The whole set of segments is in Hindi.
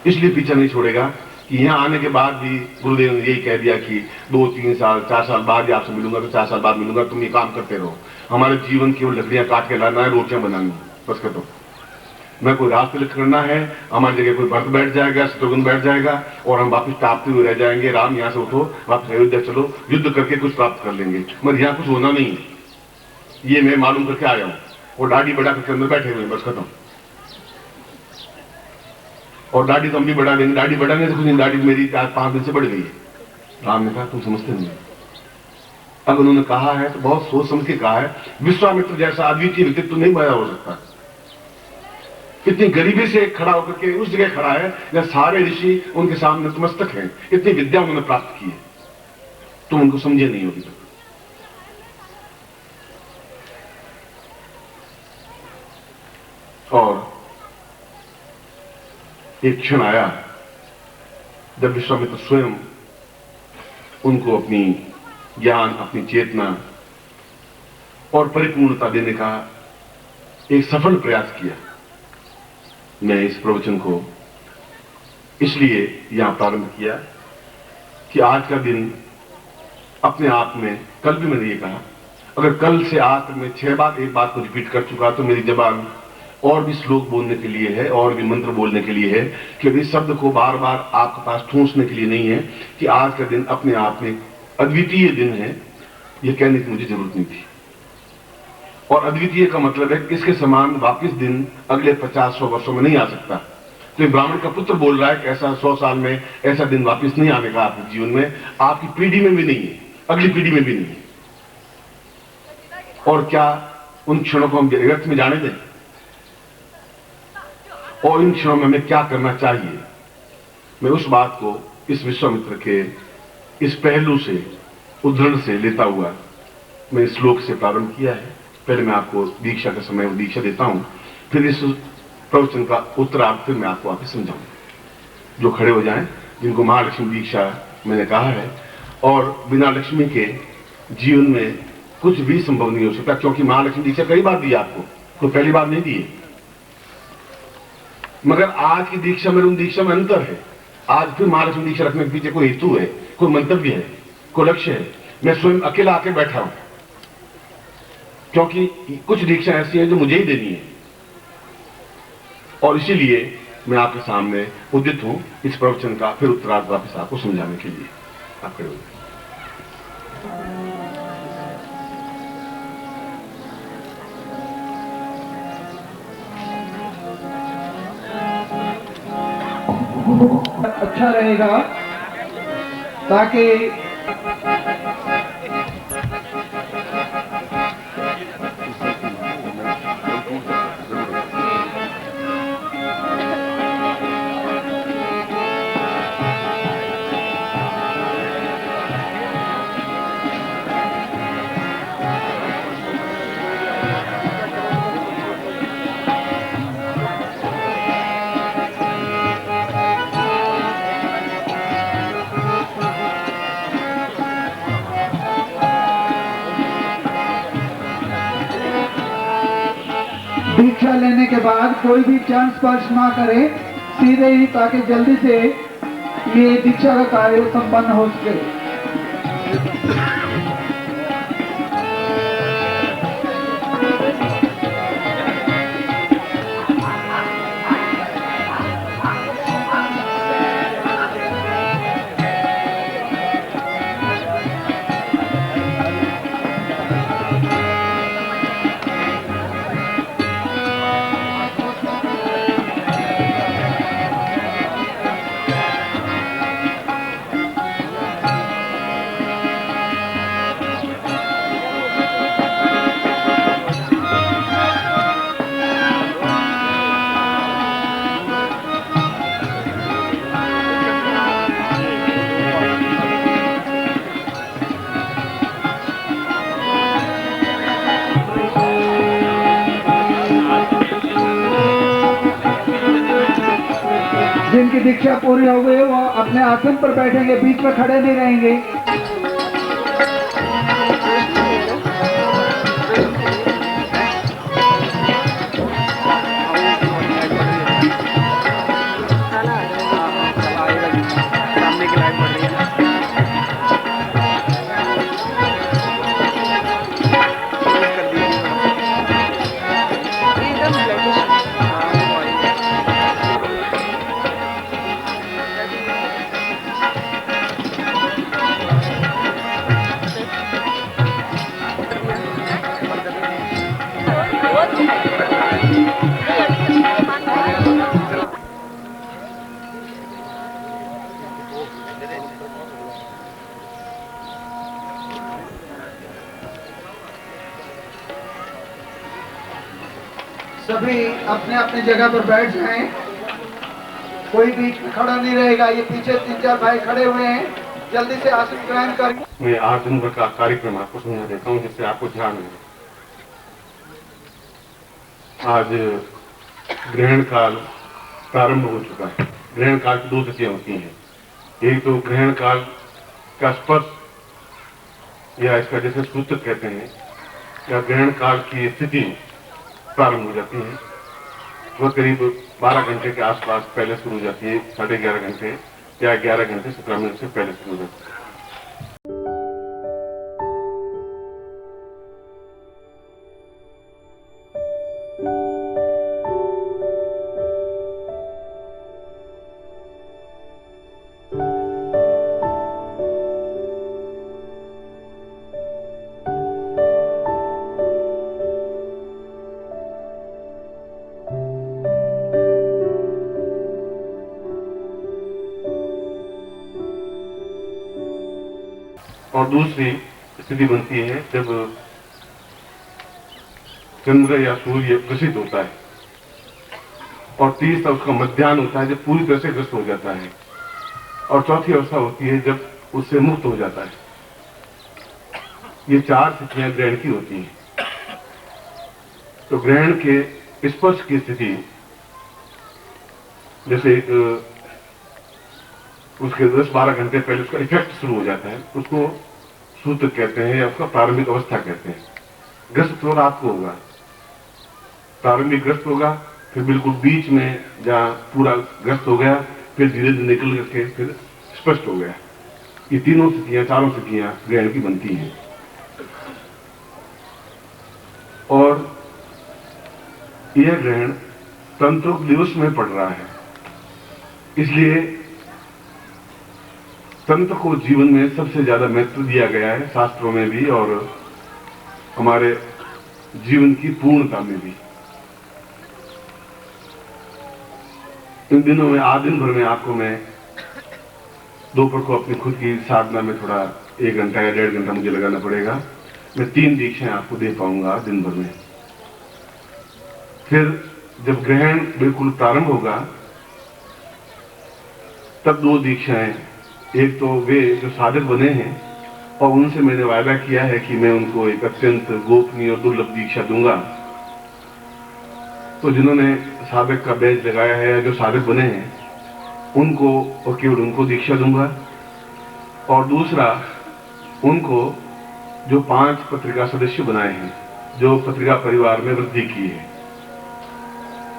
इसलिए पीछा नहीं छोड़ेगा कि यहाँ आने के बाद भी गुरुदेव ने यही कह दिया कि 2-3 साल 4 साल बाद ही आपसे मिलूंगा, तो 4 साल बाद मिलूंगा, तुम ये काम करते रहो। हमारे जीवन केवल लकड़ियां काट के लाना है, रोटियां बनानी है, बस खत्म। मैं कोई रात तिलक करना है, हमारी जगह कोई भरत बैठ जाएगा, शत्रुघ्न बैठ जाएगा और हम वापिस टापते हुए रह जाएंगे। राम यहाँ से उठो, वापस अयोध्या चलो, युद्ध करके कुछ प्राप्त कर लेंगे, मगर यहाँ कुछ होना नहीं है, ये मैं मालूम करके आया हूं। और दाढ़ी बढ़ा करके अंदर बैठे हुए, बस खत्म। और दाढ़ी तो हम भी बढ़ा देंगे, दाढ़ी बढ़ाने से कुछ नहीं, दाढ़ी मेरी 4-5 दिन से बढ़ गई है। राम ने कहा तुम समझते नहीं। अब उन्होंने कहा है तो बहुत सोच समझ के कहा है, विश्वामित्र जैसा अद्वितीय व्यक्तित्व नहीं पैदा हो सकता। इतनी गरीबी से खड़ा होकर के उस जगह खड़ा है जहां सारे ऋषि उनके सामने नतमस्तक हैं, इतनी विद्या उन्होंने प्राप्त की है, तुम उनको समझे नहीं होगी। और एक क्षण आया जब विश्वामित्र स्वयं उनको अपनी ज्ञान, अपनी चेतना और परिपूर्णता देने का एक सफल प्रयास किया। मैं इस प्रवचन को इसलिए यहां प्रारंभ किया कि आज का दिन अपने आप में, कल भी मैंने ये कहा, अगर कल से आज मैं 6 बार एक बात को रिपीट कर चुका तो मेरी जबान और भी श्लोक बोलने के लिए है, और भी मंत्र बोलने के लिए है, कि इस शब्द को बार बार आपके पास ठूंसने के लिए नहीं है कि आज का दिन अपने आप में अद्वितीय दिन है, यह कहने की मुझे जरूरत नहीं थी। और अद्वितीय का मतलब है इसके समान वापिस दिन अगले 50-100 वर्षों में नहीं आ सकता। तो ये ब्राह्मण का पुत्र बोल रहा है कि ऐसा 100 साल में ऐसा दिन वापिस नहीं आने का आपके जीवन में, आपकी पीढ़ी में भी नहीं है, अगली पीढ़ी में भी नहीं है। और क्या उन क्षणों को हम व्यर्थ में जाने दें? और इन क्षणों में हमें क्या करना चाहिए? मैं उस बात को इस विश्वामित्र के इस पहलू से, उद्धरण से लेता हुआ मैं इस श्लोक से प्रारंभ किया है। पहले मैं आपको दीक्षा का समय दीक्षा देता हूं, फिर इस प्रवचन का उत्तरार्ध फिर मैं आपको वापस समझाऊंगा। जो खड़े हो जाएं, जिनको महालक्ष्मी दीक्षा मैंने कहा है, और बिना लक्ष्मी के जीवन में कुछ भी संभव नहीं हो सकता, क्योंकि महालक्ष्मी दीक्षा कई बार दी आपको, तो पहली बार नहीं दी। मगर आज की दीक्षा में उन दीक्षा में अंतर है। आज फिर महालक्ष्मी दीक्षा रखने के पीछे कोई हेतु है, कोई मंतव्य है, कोई लक्ष्य है। मैं स्वयं अकेला आके बैठा हूं, क्योंकि कुछ दीक्षा ऐसी है जो मुझे ही देनी है, और इसीलिए मैं आपके सामने उद्यत हूं इस प्रवचन का फिर उत्तरार्ध वापस आपको समझाने के लिए। आप खड़े हो जाए। अच्छा रहेगा ताकि दीक्षा लेने के बाद कोई भी चरण स्पर्श ना करे, सीधे ही, ताकि जल्दी से ये दीक्षा का कार्य संपन्न हो सके। जिनकी दीक्षा पूरी हो गई वो अपने आसन पर बैठेंगे, बीच में खड़े नहीं रहेंगे। अपने अपनी जगह पर बैठ जाएं। कोई बीच में खड़ा नहीं रहेगा। ये पीछे 3-4 भाई खड़े हुए हैं, जल्दी से आसन ग्रहण करें। मैं 8 दिन भर का कार्यक्रम आपको सुना देता हूँ जिससे आपको ध्यान है। आज ग्रहण काल प्रारंभ हो चुका है। ग्रहण काल की 2 तिथियां होती हैं। एक तो ग्रहण काल का स्पर्श या इसका जैसे सूत्र कहते हैं या ग्रहण काल की स्थिति प्रारंभ हो जाती है। वह करीब 12 घंटे के आसपास पहले शुरू हो जाती है, 11:30 घंटे या 11 घंटे 17 मिनट से पहले शुरू हो जाती है। और दूसरी स्थिति बनती है जब चंद्र या सूर्य ग्रसित होता है और तीसरा उसका मध्याह्न होता है जब पूरी तरह से ग्रस्त हो जाता है। और चौथी अवस्था होती है जब उससे मुक्त हो जाता है। ये 4 स्थितियां ग्रहण की होती हैं। तो ग्रहण के स्पर्श की स्थिति जैसे उसके 10-12 घंटे पहले उसका इफेक्ट शुरू हो जाता है, उसको सूत्र कहते हैं या उसका प्रारंभिक अवस्था कहते हैं। ग्रस्त तो रात को होगा, प्रारंभिक ग्रस्त होगा, फिर बिल्कुल बीच में जहां पूरा ग्रस्त हो गया, फिर धीरे धीरे निकल करके फिर स्पष्ट हो गया। ये 3 स्थितियां 4 स्थितियां ग्रहण की बनती हैं। और यह ग्रहण तंत्रों दिवस में पड़ रहा है, इसलिए तंत्र को जीवन में सबसे ज्यादा महत्व दिया गया है, शास्त्रों में भी और हमारे जीवन की पूर्णता में भी। इन दिनों में आज दिन भर में आपको मैं दोपहर को अपनी खुद की साधना में थोड़ा 1 घंटा या 1.5 घंटा मुझे लगाना पड़ेगा। मैं 3 दीक्षाएं आपको दे पाऊंगा दिन भर में। फिर जब ग्रहण बिल्कुल प्रारंभ होगा तब 2 दीक्षाएं, एक तो वे जो साधक बने हैं और उनसे मैंने वायदा किया है कि मैं उनको एक अत्यंत गोपनीय और दुर्लभ दीक्षा दूंगा। तो जिन्होंने साधक का बैज लगाया है या जो साधक बने हैं उनको और केवल उनको दीक्षा दूंगा। और दूसरा उनको जो 5 पत्रिका सदस्य बनाए हैं, जो पत्रिका परिवार में वृद्धि की है,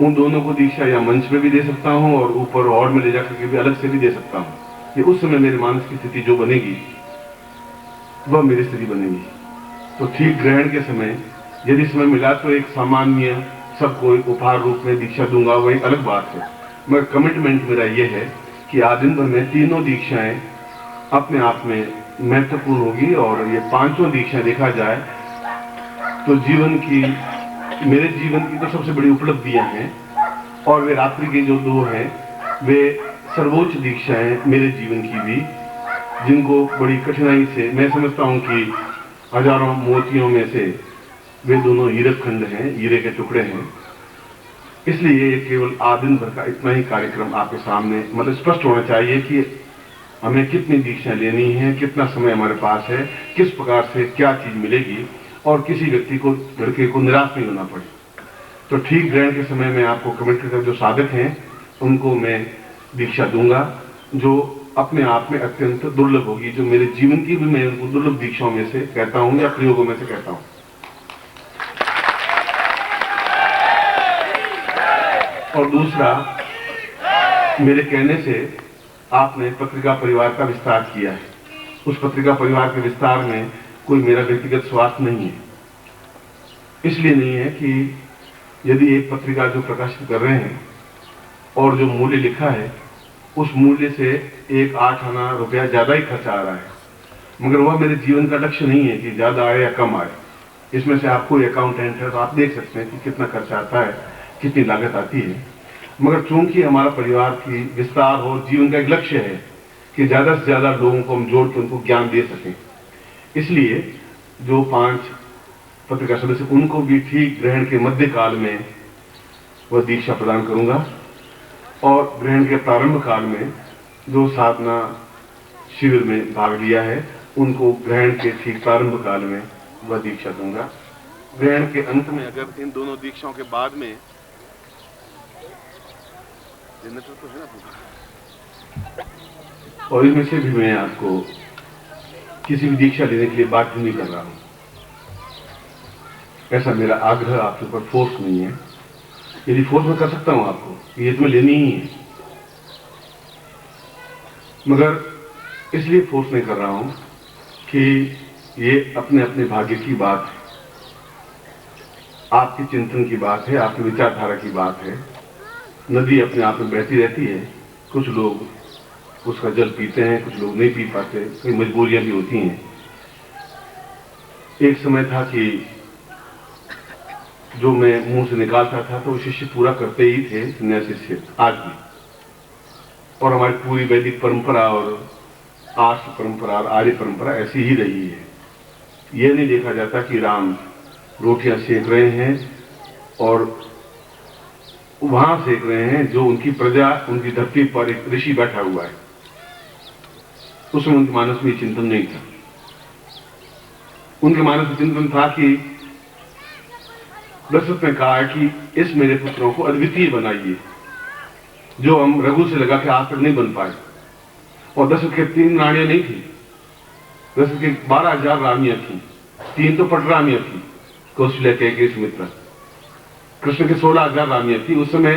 उन दोनों को दीक्षा या मंच में भी दे सकता हूं और ऊपर हॉल में ले जाकर के भी अलग से भी दे सकता हूं। ये उस समय मेरे मानस की स्थिति जो बनेगी वह मेरी स्थिति बनेगी। तो ठीक ग्रहण के समय यदि समय मिला तो एक सामान्य सबको एक उपहार रूप में दीक्षा दूंगा, वो एक अलग बात है। मगर कमिटमेंट मेरा ये है कि आज दिन भर में 3 दीक्षाएं अपने आप में महत्वपूर्ण होगी। और ये 5 दीक्षाएं देखा जाए तो जीवन की, मेरे जीवन की तो सबसे बड़ी उपलब्धियां हैं। और वे रात्रि के जो 2 हैं वे सर्वोच्च दीक्षाएं मेरे जीवन की भी, जिनको बड़ी कठिनाई से, मैं समझता हूं कि हजारों मोतियों में से वे दोनों हीरक खंड हैं, हीरे के टुकड़े हैं। इसलिए केवल आज दिन भर का इतना ही कार्यक्रम आपके सामने मतलब स्पष्ट होना चाहिए कि हमें कितनी दीक्षाएं लेनी है, कितना समय हमारे पास है, किस प्रकार से क्या चीज मिलेगी और किसी व्यक्ति को, लड़के को निराश नहीं होना पड़े। तो ठीक ग्रहण के समय में आपको कमिट कर जो साधक हैं उनको मैं दीक्षा दूंगा, जो अपने आप में अत्यंत दुर्लभ होगी, जो मेरे जीवन की भी मैं उनको दुर्लभ दीक्षाओं में से कहता हूं या प्रयोगों में से कहता हूं। और दूसरा, मेरे कहने से आपने पत्रिका परिवार का विस्तार किया है। उस पत्रिका परिवार के विस्तार में कोई मेरा व्यक्तिगत स्वार्थ नहीं है। इसलिए नहीं है कि यदि एक पत्रिका जो प्रकाशित कर रहे हैं और जो मूल्य लिखा है उस मूल्य से 1-8 आना रुपया ज्यादा ही खर्च आ रहा है, मगर वह मेरे जीवन का लक्ष्य नहीं है कि ज्यादा आए या कम आए। इसमें से आपको अकाउंटेंट है तो आप देख सकते हैं कि कितना खर्च आता है, कितनी लागत आती है। मगर चूंकि हमारा परिवार की विस्तार और जीवन का एक लक्ष्य है कि ज्यादा से ज्यादा लोगों को हम जोड़ के उनको ज्ञान दे सकें, इसलिए जो 5 पत्रिका सदस्य उनको भी ठीक ग्रहण के मध्य काल में वह दीक्षा प्रदान करूंगा। और ग्रहण के प्रारंभ काल में जो साधना शिविर में भाग लिया है उनको ग्रहण के ठीक प्रारंभ काल में वह दीक्षा दूंगा। ग्रहण के अंत में अगर इन दोनों दीक्षाओं के बाद में जनरेटर तो है ना पूरा, और इनमें से भी मैं आपको किसी भी दीक्षा लेने के लिए बाध्य नहीं कर रहा हूं। ऐसा मेरा आग्रह आपके ऊपर फोर्स नहीं है। यदि फोर्स में कर सकता हूं आपको, ये तुम्हें लेनी ही है, मगर इसलिए फोर्स नहीं कर रहा हूं कि ये अपने अपने भाग्य की बात है, आपके चिंतन की बात है, आपकी विचारधारा की बात है। नदी अपने आप में बहती रहती है, कुछ लोग उसका जल पीते हैं, कुछ लोग नहीं पी पाते, कई मजबूरियां भी होती हैं। एक समय था कि जो मैं मुंह से निकालता था तो शिष्य पूरा करते ही थे, सन्यासी शिष्य आज भी। और हमारी पूरी वैदिक परंपरा और आर्ष परंपरा और आर्य परंपरा ऐसी ही रही है। यह नहीं देखा जाता कि राम रोटियां सेक रहे हैं और वहां सेक रहे हैं जो उनकी प्रजा, उनकी धरती पर एक ऋषि बैठा हुआ है। उसमें उनके मानस में चिंतन नहीं था। उनके मानस में चिंतन था कि दशरथ ने कहा है कि इस मेरे पुत्रों को अद्वितीय बनाइए, जो हम रघु से लगा के आज तक नहीं बन पाए। और दशरथ के 3 रानियां नहीं थी, दशरथ के 12,000 रानियां थी, 3 तो पटरानियां थी, कौशल्या, कैकेयी, सुमित्रा। कृष्ण के 16,000 रानियां थी। उस समय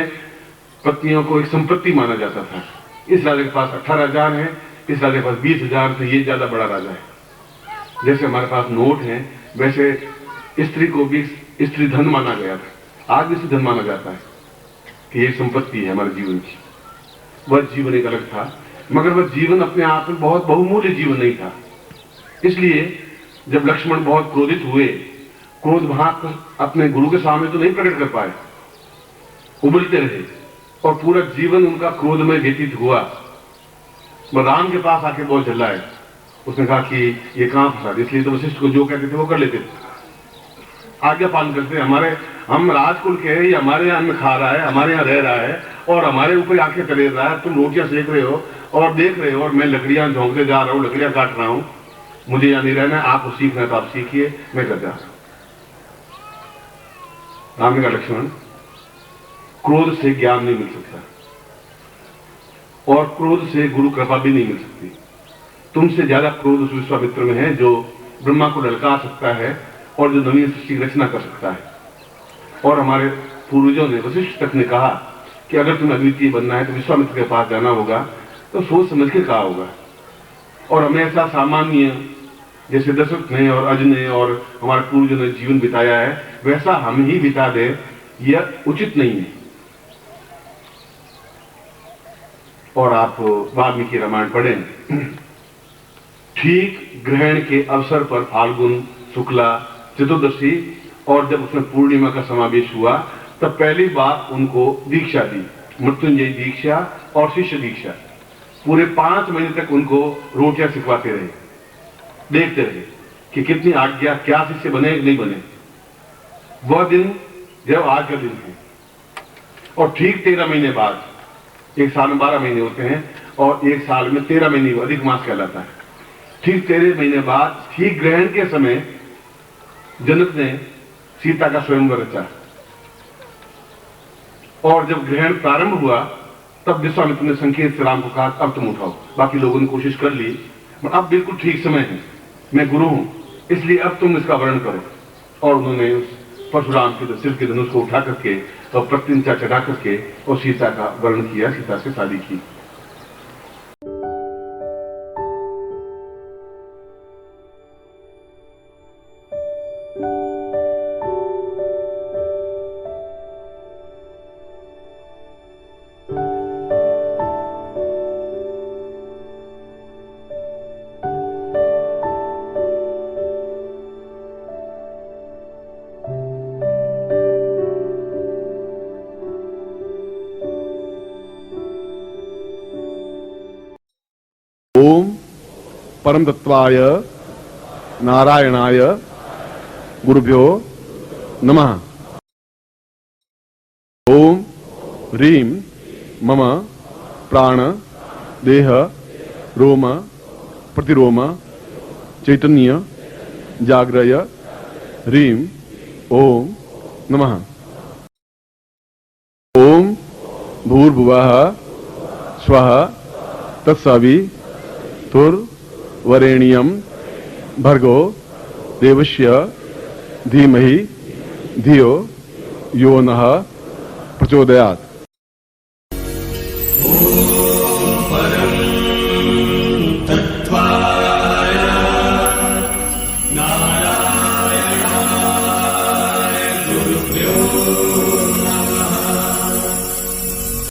पत्नियों को एक संपत्ति माना जाता था। इस राजा के पास 18,000 है, इस राजा के पास 20,000, तो ये ज्यादा बड़ा राजा है। जैसे हमारे पास नोट है, वैसे स्त्री को भी स्त्री धन माना गया था। आज भी स्त्री धन माना जाता है कि ये संपत्ति है हमारे जीवन की। वह जीवन एक अलग था, मगर वह जीवन अपने आप में बहुत बहुमूल्य जीवन नहीं था। इसलिए जब लक्ष्मण बहुत क्रोधित हुए, क्रोध भाग अपने गुरु के सामने तो नहीं प्रकट कर पाए, उबलते रहे और पूरा जीवन उनका क्रोध में व्यतीत हुआ। वह राम के पास आके बहुत चिल्लाए। उसने कहा कि ये कहां फंसा, इसलिए तो वशिष्ठ को जो कहते थे वो कर लेते थे, आज्ञा पालन करते। हम राजकुल के हैं, ये हमारे यहाँ अन्न खा रहा है, हमारे यहाँ रह रहा है और हमारे ऊपर आंखें तरेर रहा है। तुम रोटियां सेक रहे हो और देख रहे हो और मैं लकड़ियां झोंकते जा रहा हूं, लकड़ियां काट रहा हूं। मुझे यहाँ नहीं रहना है, आपको सीखना है तो आप सीखिए, मैं कर जा रहा हूं। राम ने कहा लक्ष्मण, क्रोध से ज्ञान नहीं मिल सकता और क्रोध से गुरु कृपा भी नहीं मिल सकती। तुमसे ज्यादा क्रोध उस विश्वामित्र में है जो ब्रह्मा को ललकार सकता है और जो नवीन सृष्टि की रचना कर सकता है। और हमारे पूर्वजों ने, वशिष्ठ तक ने कहा कि अगर तुम्हें अद्वितीय बनना है तो विश्वामित्र के पास जाना होगा, तो सोच समझ के कहा होगा। और हमें ऐसा सामान्य जैसे दशरथ ने और अज ने और हमारे पूर्वजों ने जीवन बिताया है, वैसा हम ही बिता दे, यह उचित नहीं है। और आप वाल्मीकि रामायण पढ़ें, ठीक ग्रहण के अवसर पर फाल्गुन शुक्ला चतुर्दशी और जब उसमें पूर्णिमा का समावेश हुआ, तब पहली बार उनको दीक्षा दी, मृत्युंजय दीक्षा और शिष्य दीक्षा। पूरे 5 महीने तक उनको रोटियां सिखवाते रहे, देखते रहे कि कितनी आज्ञा, क्या शिष्य बने नहीं बने। वह दिन जब आज का दिन है। और ठीक 13 महीने बाद, एक साल में 12 महीने होते हैं और एक साल में 13 महीने अधिक मास कहलाता है। ठीक 13 महीने बाद, ठीक ग्रहण के समय जनक ने सीता का स्वयंवर रचा। और जब ग्रहण प्रारंभ हुआ तब विश्वामित्र ने संकेत से राम को कहा अब तुम उठाओ। बाकी लोगों ने कोशिश कर ली, अब बिल्कुल ठीक समय है, मैं गुरु हूं, इसलिए अब तुम इसका वर्णन करो। और उन्होंने उस परशुराम के सिर के धनुष को उठा करके और प्रत्यंचा चढ़ा करके और सीता का वर्णन किया, सीता से शादी की। ओम परम तत्वाय नारायणाय गुरुभ्यो नमः। ओम ह्रीं मम प्राण देह रोम प्रतिरोम चैतन्य जाग्रय ह्रीं ओम नमः। ओम भूर्भुवः स्वः तत्सवितुर्वरेण्यं भर्गो देवस्य धीमहि धियो यो नः प्रचोदयात्।